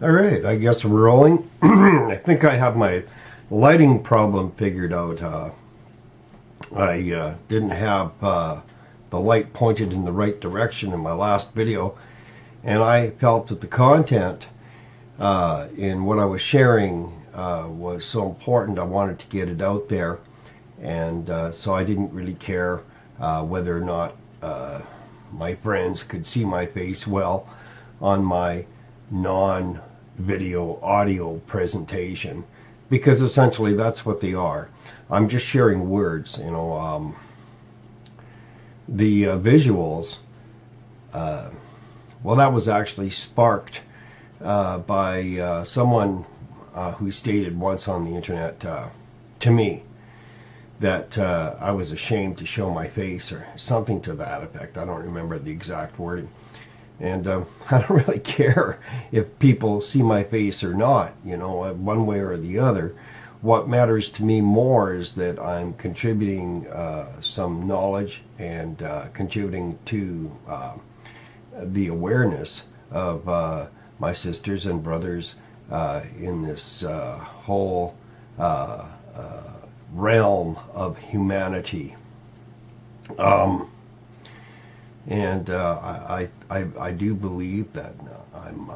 All right, I guess we're rolling. I think I have my lighting problem figured out. I didn't have the light pointed in the right direction in my last video, and I felt that the content in what I was sharing was so important. I wanted to get it out there, and so I didn't really care whether or not my friends could see my face well on my non-video audio presentation, because essentially that's what they are. I'm just sharing words, the visuals, well, that was actually sparked by someone who stated once on the internet to me that I was ashamed to show my face or something to that effect. I don't remember the exact wording. And I don't really care if people see my face or not, one way or the other. What matters to me more is that I'm contributing some knowledge and contributing to the awareness of my sisters and brothers in this whole realm of humanity. And I do believe that I'm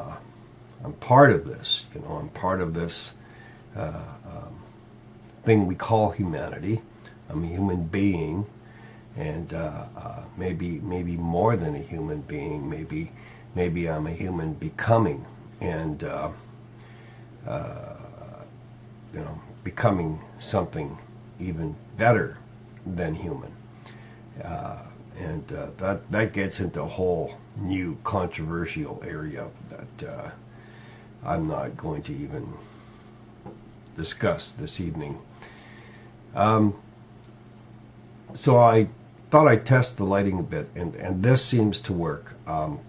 part of this. I'm part of this thing we call humanity. I'm a human being, and maybe more than a human being. Maybe I'm a human becoming, and becoming something even better than human. And that gets into a whole new controversial area that I'm not going to even discuss this evening. So I thought I'd test the lighting a bit, and this seems to work. The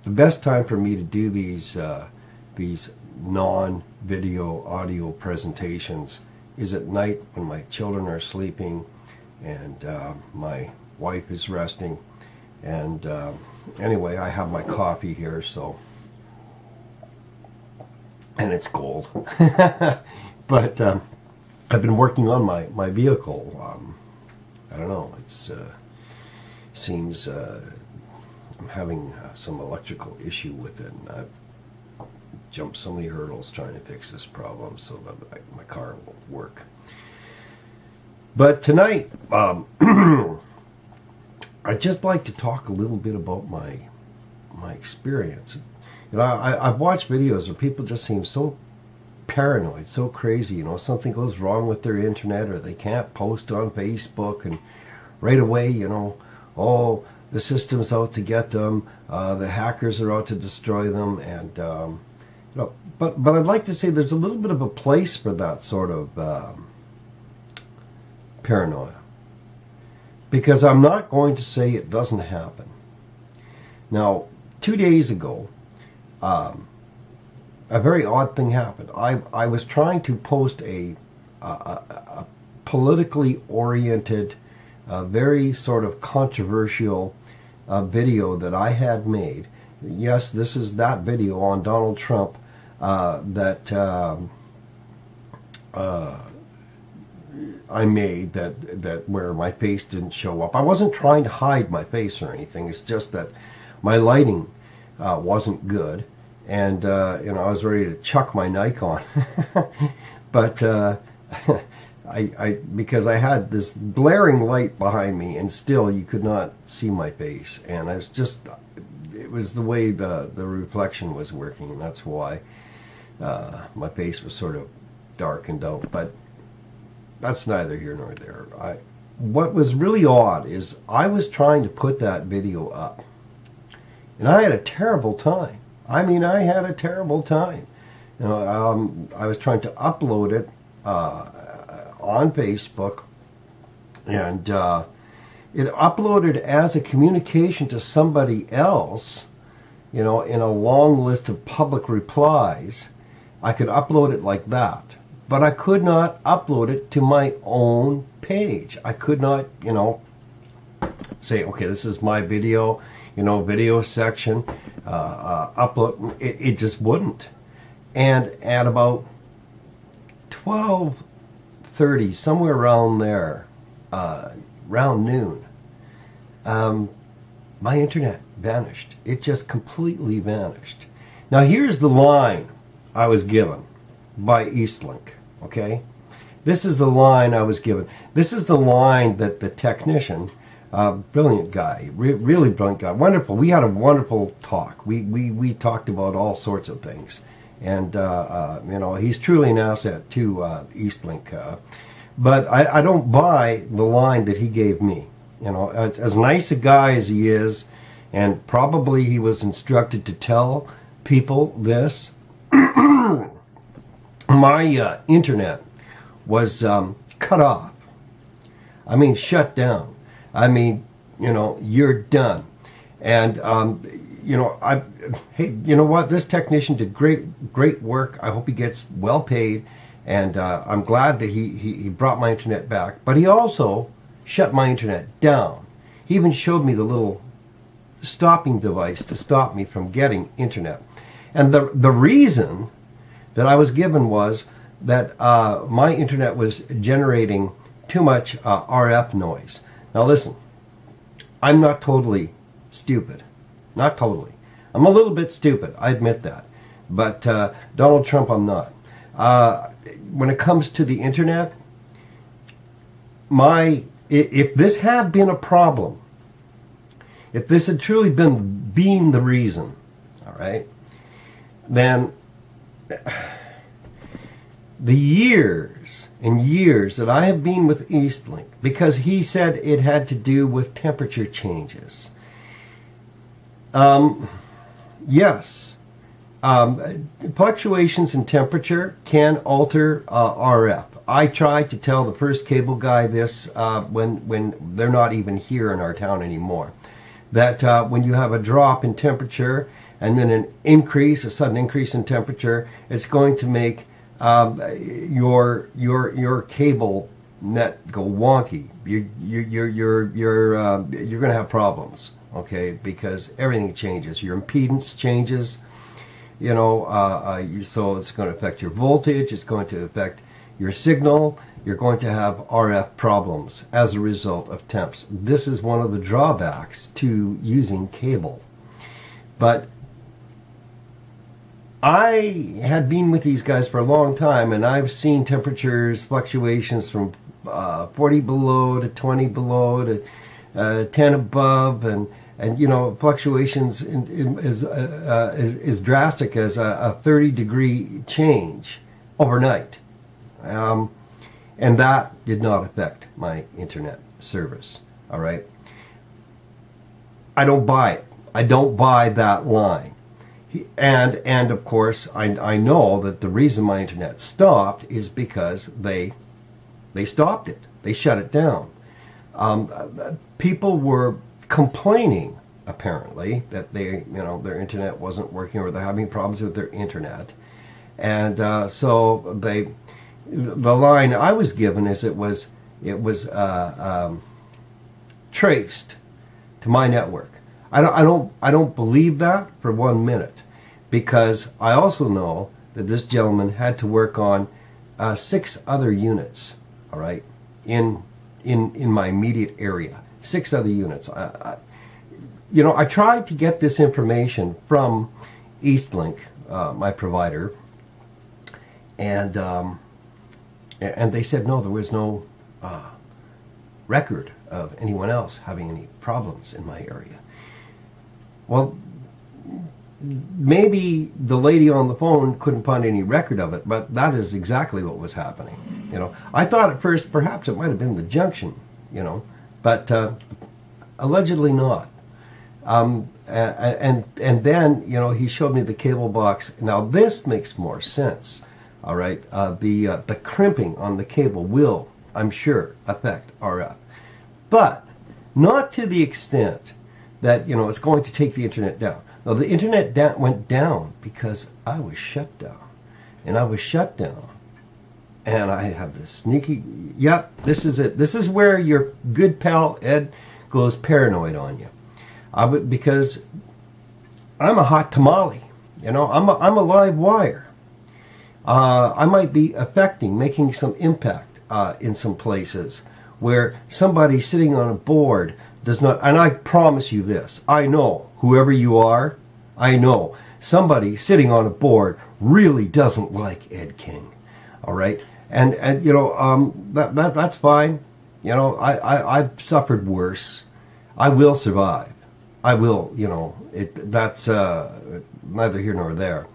best time for me to do these non-video audio presentations is at night when my children are sleeping and my wife is resting. And anyway, I have my coffee here, and it's cold. But I've been working on my vehicle. I don't know, it's seems I'm having some electrical issue with it, and I've jumped so many hurdles trying to fix this problem so that my car will work. But tonight, I'd just like to talk a little bit about my experience. I've watched videos where people just seem so paranoid, so crazy. Something goes wrong with their internet, or they can't post on Facebook, and right away, oh, the system's out to get them, the hackers are out to destroy them, and but I'd like to say there's a little bit of a place for that sort of paranoia. Because I'm not going to say it doesn't happen. Now, 2 days ago, a very odd thing happened. I was trying to post a politically oriented, very sort of controversial video that I had made. Yes, this is that video on Donald Trump that I made that where my face didn't show up. I wasn't trying to hide my face or anything. It's just that my lighting wasn't good, and I was ready to chuck my Nikon. But I because I had this blaring light behind me, and still you could not see my face, and it was the way the reflection was working, and that's why my face was sort of darkened out. But that's neither here nor there. What was really odd is I was trying to put that video up, and I had a terrible time. I had a terrible time. I was trying to upload it on Facebook, and it uploaded as a communication to somebody else, in a long list of public replies. I could upload it like that. But I could not upload it to my own page. I could not, say, okay, this is my video, video section, upload. It just wouldn't. And at about 12:30, somewhere around there, around noon, my internet vanished. It just completely vanished. Now here's the line I was given by Eastlink, okay? This is the line I was given. This is the line that the technician, brilliant guy, really brilliant guy, wonderful. We had a wonderful talk. We talked about all sorts of things. And, he's truly an asset to Eastlink. But I don't buy the line that he gave me. As nice a guy as he is, and probably he was instructed to tell people this, my internet was cut off. I mean, shut down. I mean, you're done. And, hey, you know what? This technician did great work. I hope he gets well paid. And I'm glad that he brought my internet back. But he also shut my internet down. He even showed me the little stopping device to stop me from getting internet. And the reason that I was given was that my internet was generating too much RF noise. Now listen, I'm not totally stupid. Not totally. I'm a little bit stupid, I admit that. But Donald Trump, I'm not. When it comes to the internet, if this had been a problem, if this had truly been the reason, all right, then the years and years that I have been with Eastlink, because he said it had to do with temperature changes. Yes, fluctuations in temperature can alter RF. I tried to tell the first cable guy this when they're not even here in our town anymore, that when you have a drop in temperature and then a sudden increase in temperature, it's going to make your cable net go wonky. You're going to have problems, okay? Because everything changes. Your impedance changes. So it's going to affect your voltage. It's going to affect your signal. You're going to have RF problems as a result of temps. This is one of the drawbacks to using cable. But I had been with these guys for a long time, and I've seen temperatures fluctuations from 40 below to 20 below to 10 above, and fluctuations is drastic as a 30-degree change overnight. And that did not affect my internet service, all right? I don't buy it. I don't buy that line. And of course, I know that the reason my internet stopped is because they stopped it. They shut it down. People were complaining, apparently, that their internet wasn't working, or they're having problems with their internet. And so the line I was given is it was traced to my network. I don't believe that for 1 minute, because I also know that this gentleman had to work on 6 other units, all right, in my immediate area. 6 other units. I tried to get this information from Eastlink, my provider, and they said no, there was no record of anyone else having any problems in my area. Well, maybe the lady on the phone couldn't find any record of it, but that is exactly what was happening. I thought at first perhaps it might have been the junction, but allegedly not. And then he showed me the cable box. Now this makes more sense. All right, the crimping on the cable will, I'm sure, affect RF, but not to the extent that it's going to take the internet down. Now the internet went down because I was shut down, and I have this sneaky. Yep, this is it. This is where your good pal Ed goes paranoid on you, because I'm a hot tamale. I'm a live wire. I might be affecting, making some impact in some places where somebody sitting on a board does not, and I promise you this, I know, whoever you are, I know, somebody sitting on a board really doesn't like Ed King, all right? And you know, that's fine. You know, I've suffered worse. I will survive. I will, you know, that's neither here nor there.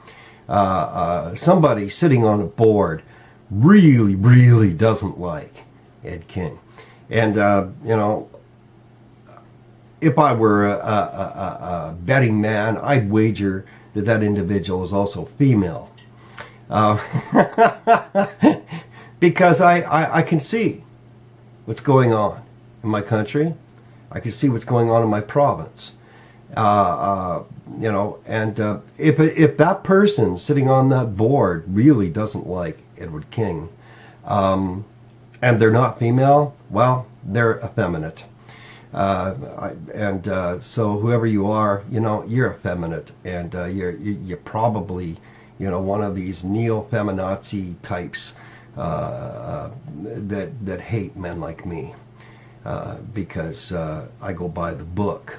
Somebody sitting on a board really, really doesn't like Ed King. And, you know, if I were a betting man, I'd wager that that individual is also female. Because I can see what's going on in my country. I can see what's going on in my province. You know, and if that person sitting on that board really doesn't like Edward King, and they're not female, well, they're effeminate. So whoever you are, you know, you're effeminate, and you're probably, you know, one of these neo-feminazi types that hate men like me, because I go by the book,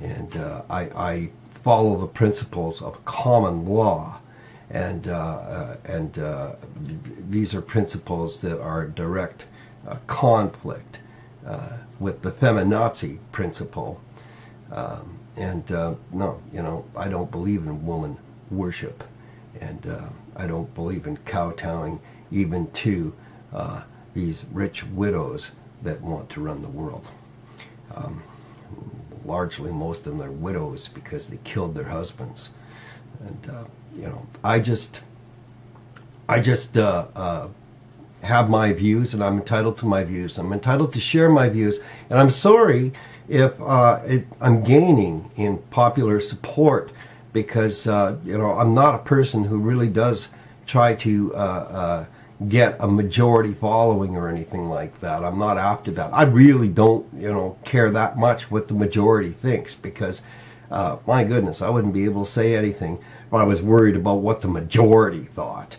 and I follow the principles of common law, and these are principles that are direct conflict with the feminazi principle, no, you know, I don't believe in woman worship, and I don't believe in kowtowing even to these rich widows that want to run the world. Largely, most of them are widows because they killed their husbands, and you know, I just have my views, and I'm entitled to my views. I'm entitled to share my views, and I'm sorry if I'm gaining in popular support, because you know, I'm not a person who really does try to get a majority following or anything like that. I'm not after that. I really don't, you know, care that much what the majority thinks, because my goodness, I wouldn't be able to say anything if I was worried about what the majority thought.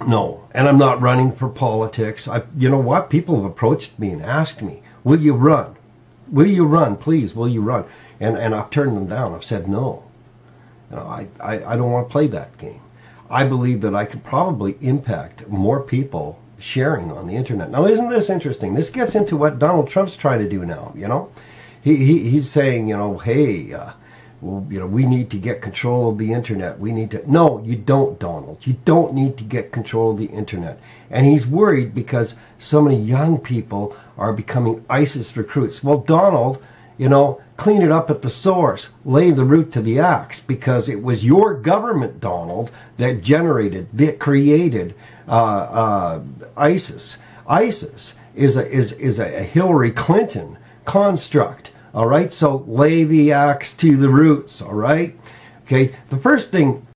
No, and I'm not running for politics. You know what? People have approached me and asked me, will you run? Will you run? Please, will you run? And I've turned them down. I've said no. You know, I don't want to play that game. I believe that I could probably impact more people sharing on the internet. Now, isn't this interesting? This gets into what Donald Trump's trying to do now, you know? He's saying, you know, hey, well, you know, we need to get control of the internet. We need to... No, you don't, Donald. You don't need to get control of the internet. And he's worried because so many young people are becoming ISIS recruits. Well, Donald, you know, clean it up at the source. Lay the root to the axe, because it was your government, Donald, that created ISIS. ISIS is a Hillary Clinton construct. All right, so lay the axe to the roots. All right, okay. The first thing